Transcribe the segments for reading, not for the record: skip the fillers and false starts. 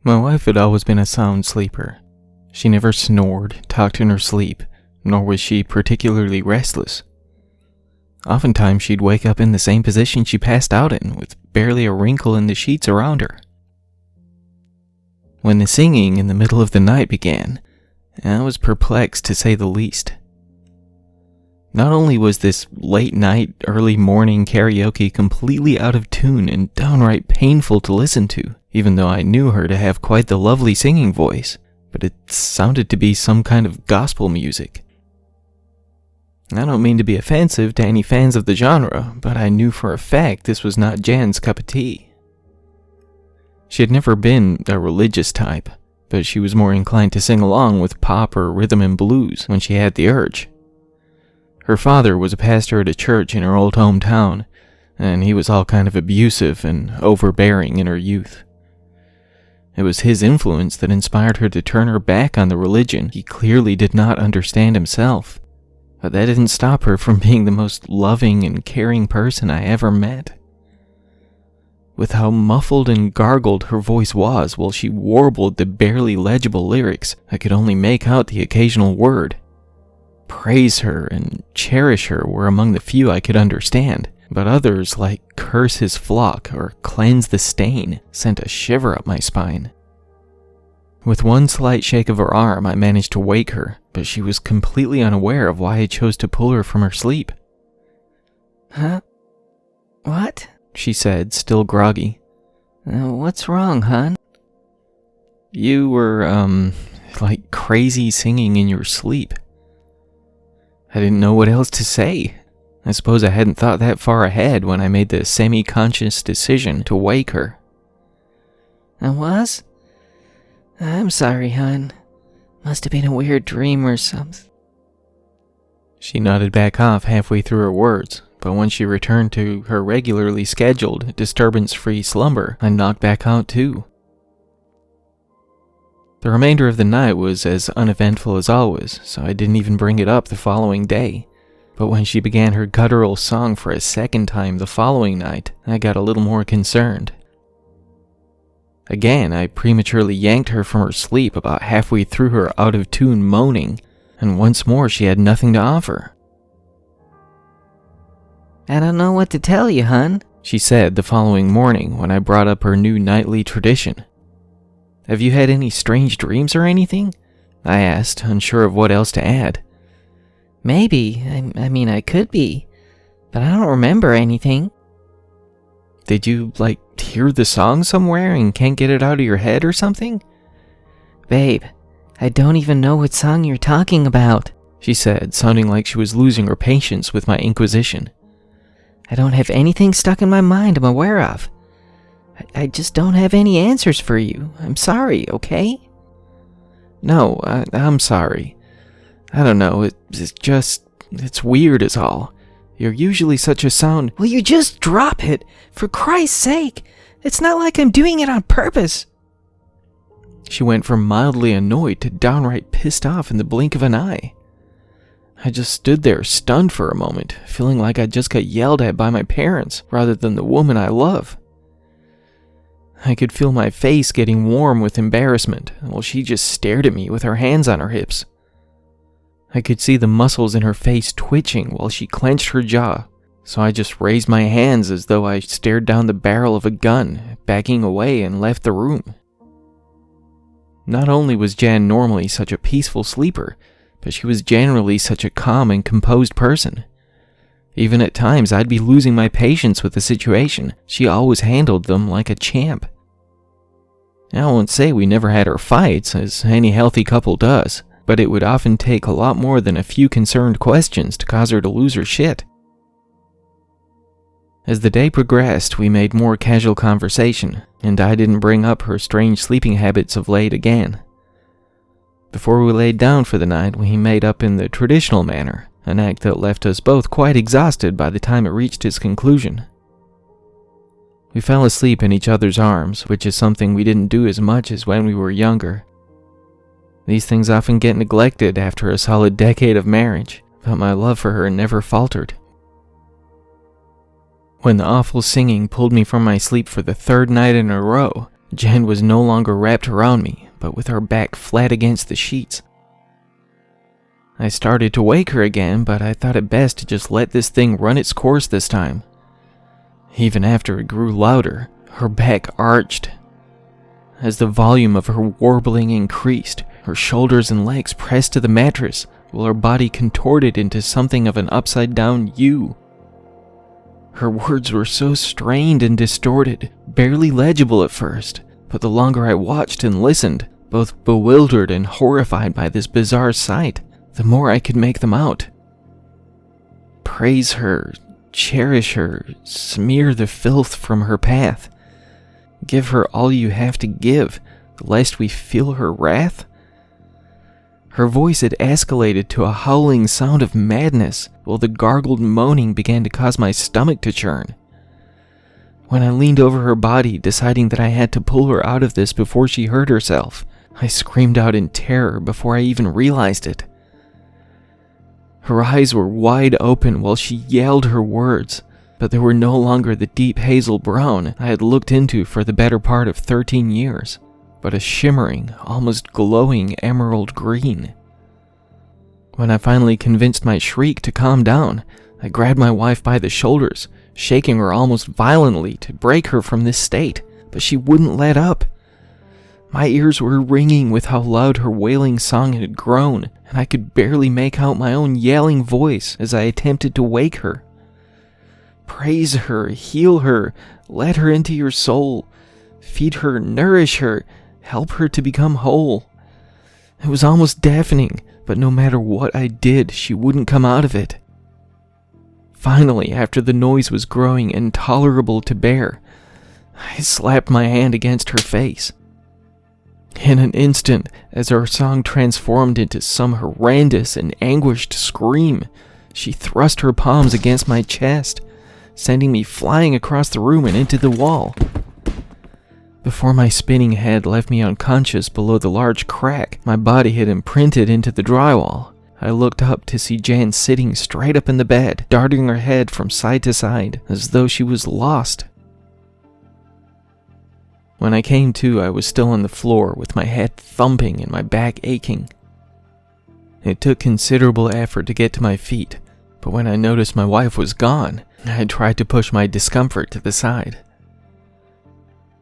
My wife had always been a sound sleeper. She never snored, talked in her sleep, nor was she particularly restless. Oftentimes she'd wake up in the same position she passed out in, with barely a wrinkle in the sheets around her. When the singing in the middle of the night began, I was perplexed to say the least. Not only was this late night, early morning karaoke completely out of tune and downright painful to listen to, even though I knew her to have quite the lovely singing voice, but it sounded to be some kind of gospel music. I don't mean to be offensive to any fans of the genre, but I knew for a fact this was not Jan's cup of tea. She had never been a religious type, but she was more inclined to sing along with pop or rhythm and blues when she had the urge. Her father was a pastor at a church in her old hometown, and he was all kind of abusive and overbearing in her youth. It was his influence that inspired her to turn her back on the religion he clearly did not understand himself. But that didn't stop her from being the most loving and caring person I ever met. With how muffled and gargled her voice was while she warbled the barely legible lyrics, I could only make out the occasional word. Praise her and cherish her were among the few I could understand, but others, like curse his flock or cleanse the stain, sent a shiver up my spine. With one slight shake of her arm, I managed to wake her, but she was completely unaware of why I chose to pull her from her sleep. Huh? What? She said, still groggy. What's wrong, hon? You were, like crazy singing in your sleep. I didn't know what else to say. I suppose I hadn't thought that far ahead when I made the semi-conscious decision to wake her. I was? I'm sorry, hon. Must have been a weird dream or something. She nodded back off halfway through her words, but when she returned to her regularly scheduled, disturbance-free slumber, I knocked back out too. The remainder of the night was as uneventful as always, so I didn't even bring it up the following day. But when she began her guttural song for a second time the following night, I got a little more concerned. Again, I prematurely yanked her from her sleep about halfway through her out-of-tune moaning, and once more she had nothing to offer. I don't know what to tell you, hon, she said the following morning when I brought up her new nightly tradition. Have you had any strange dreams or anything? I asked, unsure of what else to add. Maybe. I mean, I could be. But I don't remember anything. Did you, hear the song somewhere and can't get it out of your head or something? Babe, I don't even know what song you're talking about, she said, sounding like she was losing her patience with my inquisition. I don't have anything stuck in my mind I'm aware of. I just don't have any answers for you. I'm sorry, okay? No, I'm sorry. I don't know, it's weird is all. You're usually such a sound... Will you just drop it? For Christ's sake! It's not like I'm doing it on purpose! She went from mildly annoyed to downright pissed off in the blink of an eye. I just stood there stunned for a moment, feeling like I just got yelled at by my parents rather than the woman I love. I could feel my face getting warm with embarrassment, while she just stared at me with her hands on her hips. I could see the muscles in her face twitching while she clenched her jaw, so I just raised my hands as though I stared down the barrel of a gun, backing away and left the room. Not only was Jan normally such a peaceful sleeper, but she was generally such a calm and composed person. Even at times I'd be losing my patience with the situation, she always handled them like a champ. I won't say we never had our fights, as any healthy couple does, but it would often take a lot more than a few concerned questions to cause her to lose her shit. As the day progressed, we made more casual conversation, and I didn't bring up her strange sleeping habits of late again. Before we laid down for the night, we made up in the traditional manner, an act that left us both quite exhausted by the time it reached its conclusion. We fell asleep in each other's arms, which is something we didn't do as much as when we were younger. These things often get neglected after a solid decade of marriage, but my love for her never faltered. When the awful singing pulled me from my sleep for the third night in a row, Jen was no longer wrapped around me, but with her back flat against the sheets. I started to wake her again, but I thought it best to just let this thing run its course this time. Even after it grew louder, her back arched. As the volume of her warbling increased, her shoulders and legs pressed to the mattress, while her body contorted into something of an upside-down U. Her words were so strained and distorted, barely legible at first, but the longer I watched and listened, both bewildered and horrified by this bizarre sight, the more I could make them out. Praise her, cherish her, smear the filth from her path. Give her all you have to give, lest we feel her wrath. Her voice had escalated to a howling sound of madness, while the gargled moaning began to cause my stomach to churn. When I leaned over her body, deciding that I had to pull her out of this before she hurt herself, I screamed out in terror before I even realized it. Her eyes were wide open while she yelled her words, but they were no longer the deep hazel brown I had looked into for the better part of 13 years, but a shimmering, almost glowing emerald green. When I finally convinced my shriek to calm down, I grabbed my wife by the shoulders, shaking her almost violently to break her from this state, but she wouldn't let up. My ears were ringing with how loud her wailing song had grown, and I could barely make out my own yelling voice as I attempted to wake her. Praise her, heal her, let her into your soul, feed her, nourish her, help her to become whole. It was almost deafening, but no matter what I did, she wouldn't come out of it. Finally, after the noise was growing intolerable to bear, I slapped my hand against her face. In an instant, as our song transformed into some horrendous and anguished scream, she thrust her palms against my chest, sending me flying across the room and into the wall. Before my spinning head left me unconscious below the large crack my body had imprinted into the drywall, I looked up to see Jan sitting straight up in the bed, darting her head from side to side, as though she was lost. When I came to, I was still on the floor with my head thumping and my back aching. It took considerable effort to get to my feet, but when I noticed my wife was gone, I tried to push my discomfort to the side.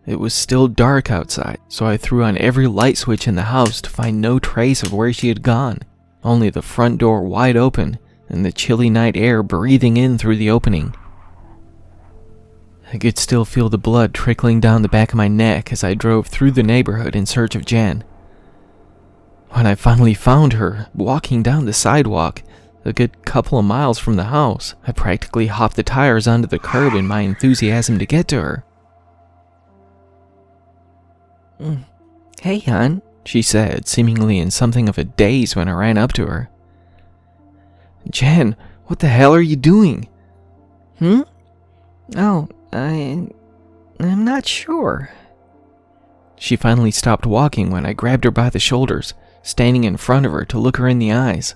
It was still dark outside, so I threw on every light switch in the house to find no trace of where she had gone, only the front door wide open and the chilly night air breathing in through the opening. I could still feel the blood trickling down the back of my neck as I drove through the neighborhood in search of Jan. When I finally found her, walking down the sidewalk, a good couple of miles from the house, I practically hopped the tires onto the curb in my enthusiasm to get to her. Hey, hon, she said, seemingly in something of a daze when I ran up to her. Jen, what the hell are you doing? Oh, I'm not sure. She finally stopped walking when I grabbed her by the shoulders, standing in front of her to look her in the eyes.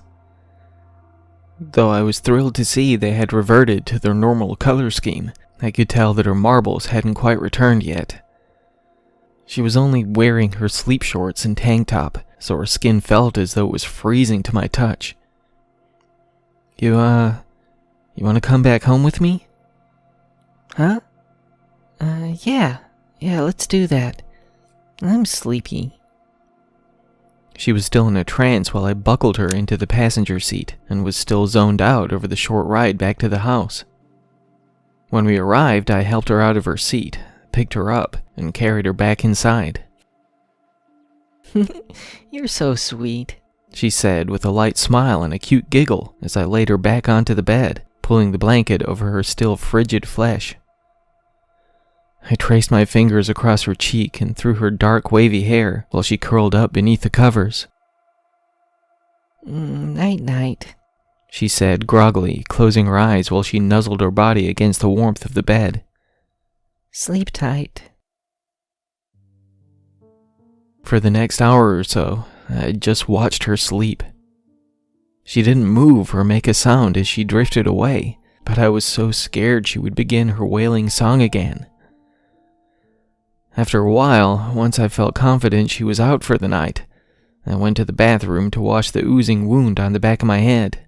Though I was thrilled to see they had reverted to their normal color scheme, I could tell that her marbles hadn't quite returned yet. She was only wearing her sleep shorts and tank top, so her skin felt as though it was freezing to my touch. You want to come back home with me? Huh? Yeah, let's do that. I'm sleepy. She was still in a trance while I buckled her into the passenger seat and was still zoned out over the short ride back to the house. When we arrived, I helped her out of her seat, picked her up, and carried her back inside. You're so sweet, she said with a light smile and a cute giggle as I laid her back onto the bed, pulling the blanket over her still frigid flesh. I traced my fingers across her cheek and through her dark wavy hair while she curled up beneath the covers. Night-night, she said groggily, closing her eyes while she nuzzled her body against the warmth of the bed. Sleep tight. For the next hour or so, I just watched her sleep. She didn't move or make a sound as she drifted away, but I was so scared she would begin her wailing song again. After a while, once I felt confident she was out for the night, I went to the bathroom to wash the oozing wound on the back of my head.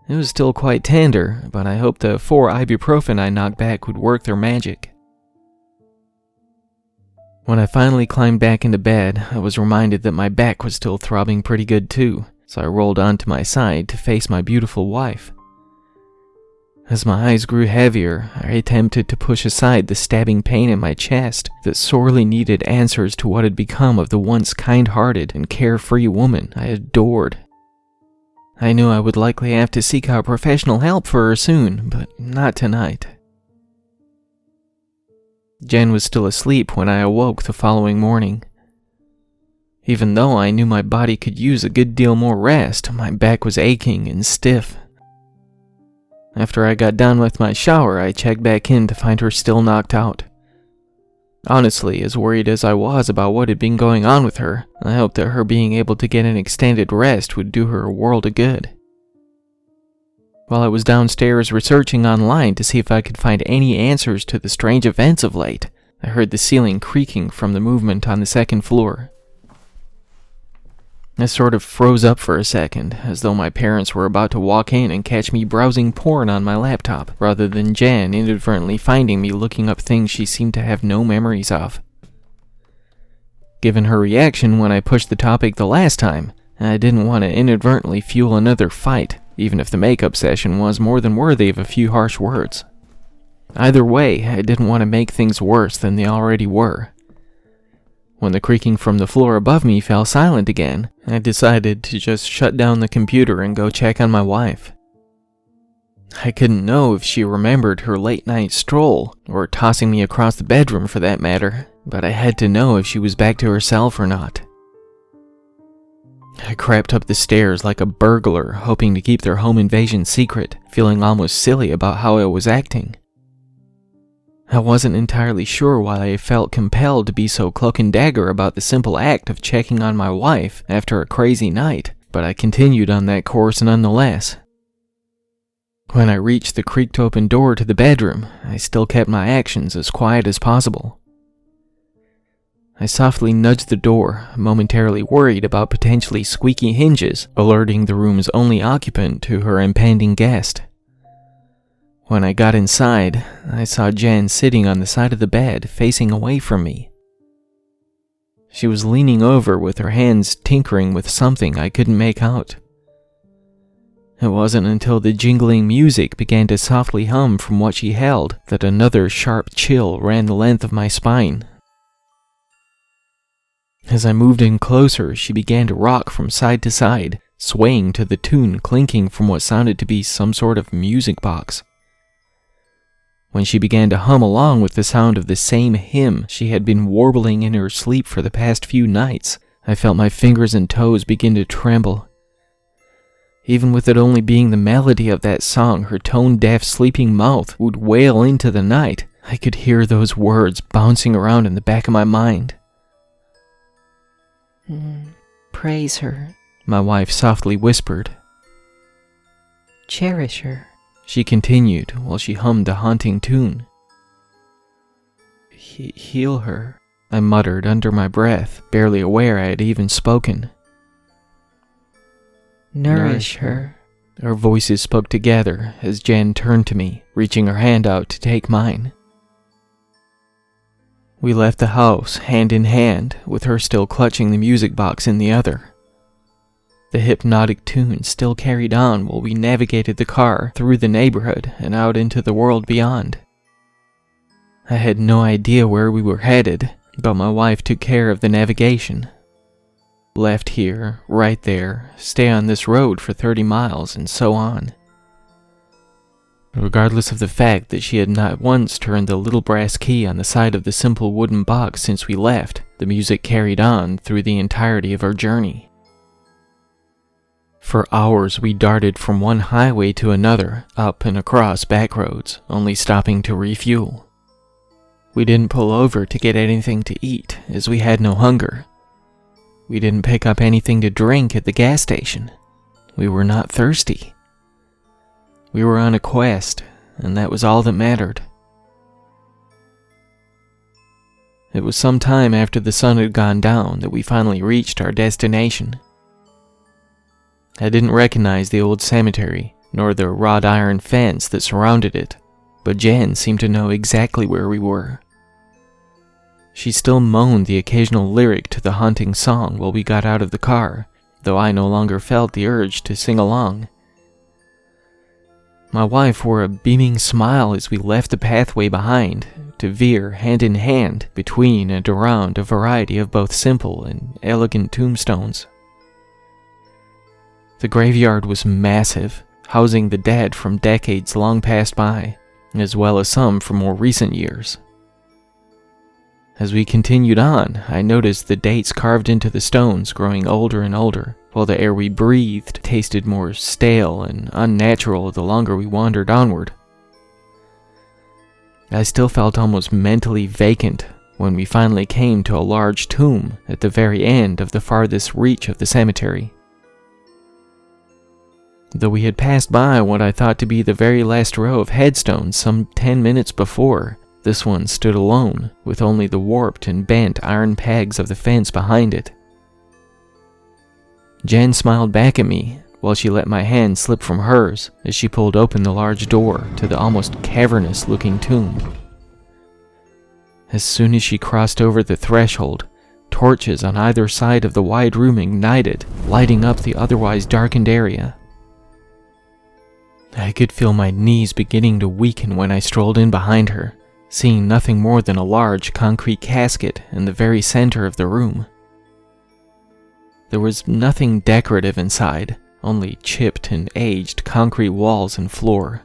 It was still quite tender, but I hoped the 4 ibuprofen I knocked back would work their magic. When I finally climbed back into bed, I was reminded that my back was still throbbing pretty good too, so I rolled onto my side to face my beautiful wife. As my eyes grew heavier, I attempted to push aside the stabbing pain in my chest that sorely needed answers to what had become of the once kind-hearted and carefree woman I adored. I knew I would likely have to seek out professional help for her soon, but not tonight. Jen was still asleep when I awoke the following morning. Even though I knew my body could use a good deal more rest, my back was aching and stiff. After I got done with my shower, I checked back in to find her still knocked out. Honestly, as worried as I was about what had been going on with her, I hoped that her being able to get an extended rest would do her a world of good. While I was downstairs researching online to see if I could find any answers to the strange events of late, I heard the ceiling creaking from the movement on the second floor. I sort of froze up for a second, as though my parents were about to walk in and catch me browsing porn on my laptop, rather than Jen inadvertently finding me looking up things she seemed to have no memories of. Given her reaction when I pushed the topic the last time, I didn't want to inadvertently fuel another fight, even if the makeup session was more than worthy of a few harsh words. Either way, I didn't want to make things worse than they already were. When the creaking from the floor above me fell silent again, I decided to just shut down the computer and go check on my wife. I couldn't know if she remembered her late-night stroll, or tossing me across the bedroom for that matter, but I had to know if she was back to herself or not. I crept up the stairs like a burglar, hoping to keep their home invasion secret, feeling almost silly about how I was acting. I wasn't entirely sure why I felt compelled to be so cloak and dagger about the simple act of checking on my wife after a crazy night, but I continued on that course nonetheless. When I reached the creaked open door to the bedroom, I still kept my actions as quiet as possible. I softly nudged the door, momentarily worried about potentially squeaky hinges alerting the room's only occupant to her impending guest. When I got inside, I saw Jen sitting on the side of the bed, facing away from me. She was leaning over with her hands tinkering with something I couldn't make out. It wasn't until the jingling music began to softly hum from what she held that another sharp chill ran the length of my spine. As I moved in closer, she began to rock from side to side, swaying to the tune clinking from what sounded to be some sort of music box. When she began to hum along with the sound of the same hymn she had been warbling in her sleep for the past few nights, I felt my fingers and toes begin to tremble. Even with it only being the melody of that song her tone-deaf sleeping mouth would wail into the night, I could hear those words bouncing around in the back of my mind. Praise her, my wife softly whispered. Cherish her, she continued while she hummed a haunting tune. Heal her, I muttered under my breath, barely aware I had even spoken. Nourish her. Our voices spoke together as Jen turned to me, reaching her hand out to take mine. We left the house hand in hand, with her still clutching the music box in the other. The hypnotic tune still carried on while we navigated the car through the neighborhood and out into the world beyond. I had no idea where we were headed, but my wife took care of the navigation. Left here, right there, stay on this road for 30 miles, and so on. Regardless of the fact that she had not once turned the little brass key on the side of the simple wooden box since we left, the music carried on through the entirety of our journey. For hours we darted from one highway to another, up and across back roads, only stopping to refuel. We didn't pull over to get anything to eat, as we had no hunger. We didn't pick up anything to drink at the gas station. We were not thirsty. We were on a quest, and that was all that mattered. it was some time after the sun had gone down that we finally reached our destination. I didn't recognize the old cemetery, nor the wrought iron fence that surrounded it, but Jen seemed to know exactly where we were. She still moaned the occasional lyric to the haunting song while we got out of the car, though I no longer felt the urge to sing along. My wife wore a beaming smile as we left the pathway behind, to veer hand in hand between and around a variety of both simple and elegant tombstones. The graveyard was massive, housing the dead from decades long past by, as well as some from more recent years. As we continued on, I noticed the dates carved into the stones growing older and older, while the air we breathed tasted more stale and unnatural the longer we wandered onward. I still felt almost mentally vacant when we finally came to a large tomb at the very end of the farthest reach of the cemetery. Though we had passed by what I thought to be the very last row of headstones some 10 minutes before, this one stood alone, with only the warped and bent iron pegs of the fence behind it. Jen smiled back at me, while she let my hand slip from hers as she pulled open the large door to the almost cavernous-looking tomb. As soon as she crossed over the threshold, torches on either side of the wide room ignited, lighting up the otherwise darkened area. I could feel my knees beginning to weaken when I strolled in behind her, seeing nothing more than a large concrete casket in the very center of the room. There was nothing decorative inside, only chipped and aged concrete walls and floor.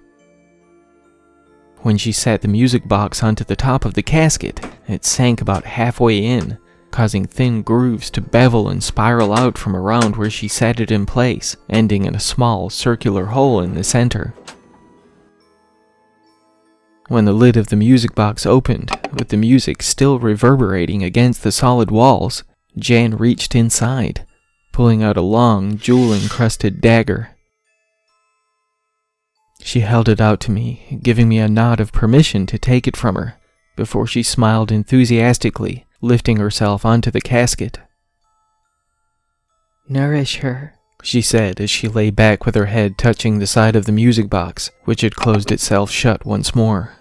When she set the music box onto the top of the casket, it sank about halfway in, causing thin grooves to bevel and spiral out from around where she set it in place, ending in a small circular hole in the center. When the lid of the music box opened, with the music still reverberating against the solid walls, Jan reached inside, pulling out a long, jewel-encrusted dagger. She held it out to me, giving me a nod of permission to take it from her, before she smiled enthusiastically, lifting herself onto the casket. "Nourish her," she said as she lay back with her head touching the side of the music box, which had closed itself shut once more.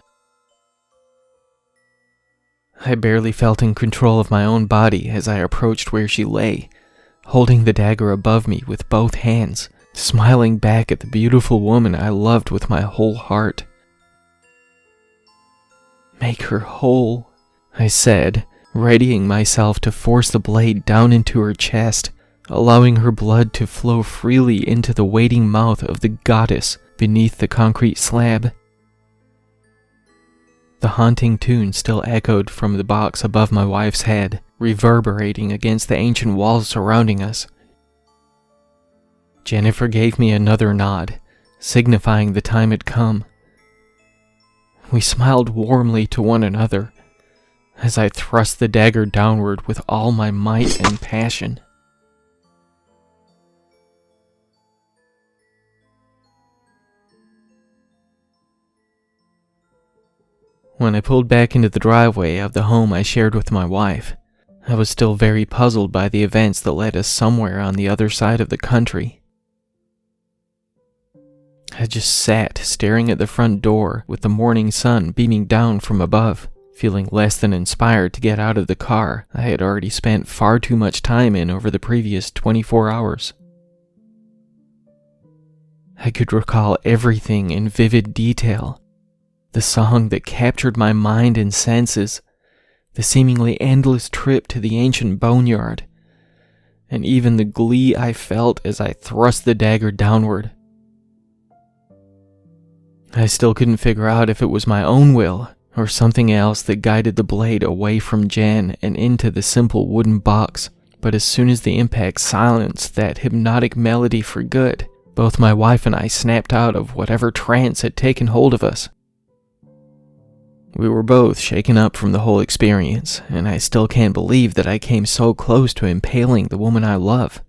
I barely felt in control of my own body as I approached where she lay, holding the dagger above me with both hands, smiling back at the beautiful woman I loved with my whole heart. "Make her whole," I said, readying myself to force the blade down into her chest, allowing her blood to flow freely into the waiting mouth of the goddess beneath the concrete slab. The haunting tune still echoed from the box above my wife's head, reverberating against the ancient walls surrounding us. Jennifer gave me another nod, signifying the time had come. We smiled warmly to one another, as I thrust the dagger downward with all my might and passion. When I pulled back into the driveway of the home I shared with my wife, I was still very puzzled by the events that led us somewhere on the other side of the country. I just sat staring at the front door with the morning sun beaming down from above, feeling less than inspired to get out of the car I had already spent far too much time in over the previous 24 hours. I could recall everything in vivid detail. The song that captured my mind and senses, the seemingly endless trip to the ancient boneyard, and even the glee I felt as I thrust the dagger downward. I still couldn't figure out if it was my own will or something else that guided the blade away from Jan and into the simple wooden box, but as soon as the impact silenced that hypnotic melody for good, both my wife and I snapped out of whatever trance had taken hold of us. We were both shaken up from the whole experience, and I still can't believe that I came so close to impaling the woman I love,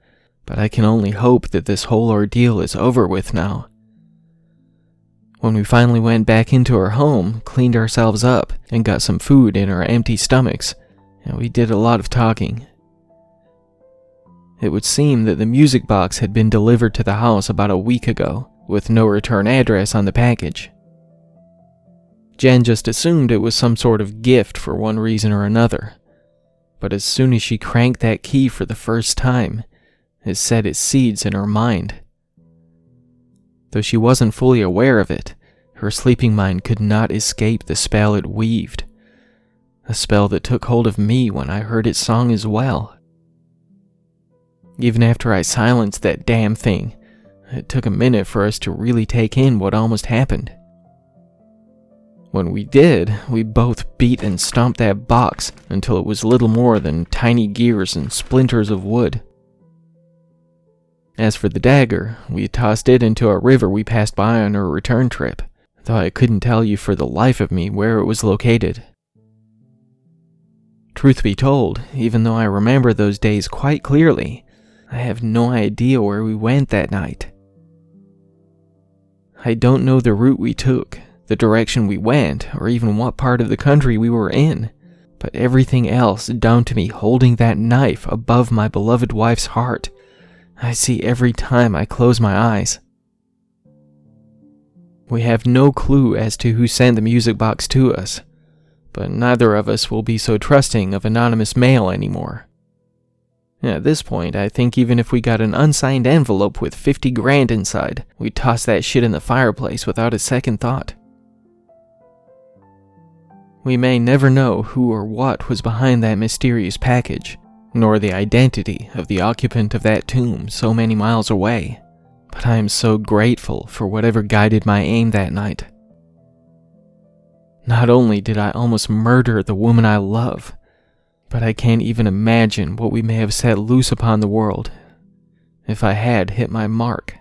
but I can only hope that this whole ordeal is over with now. When we finally went back into our home, cleaned ourselves up, and got some food in our empty stomachs, and we did a lot of talking. It would seem that the music box had been delivered to the house about a week ago, with no return address on the package. Jen just assumed it was some sort of gift for one reason or another, but as soon as she cranked that key for the first time, it set its seeds in her mind. Though she wasn't fully aware of it, her sleeping mind could not escape the spell it weaved, a spell that took hold of me when I heard its song as well. Even after I silenced that damn thing, it took a minute for us to really take in what almost happened. When we did, we both beat and stomped that box until it was little more than tiny gears and splinters of wood. As for the dagger, we tossed it into a river we passed by on our return trip, though I couldn't tell you for the life of me where it was located. Truth be told, even though I remember those days quite clearly, I have no idea where we went that night. I don't know the route we took, the direction we went, or even what part of the country we were in, but everything else down to me holding that knife above my beloved wife's heart, I see every time I close my eyes. We have no clue as to who sent the music box to us, but neither of us will be so trusting of anonymous mail anymore. At this point, I think even if we got an unsigned envelope with 50 grand inside, we'd toss that shit in the fireplace without a second thought. We may never know who or what was behind that mysterious package, nor the identity of the occupant of that tomb so many miles away, but I am so grateful for whatever guided my aim that night. Not only did I almost murder the woman I love, but I can't even imagine what we may have set loose upon the world if I had hit my mark.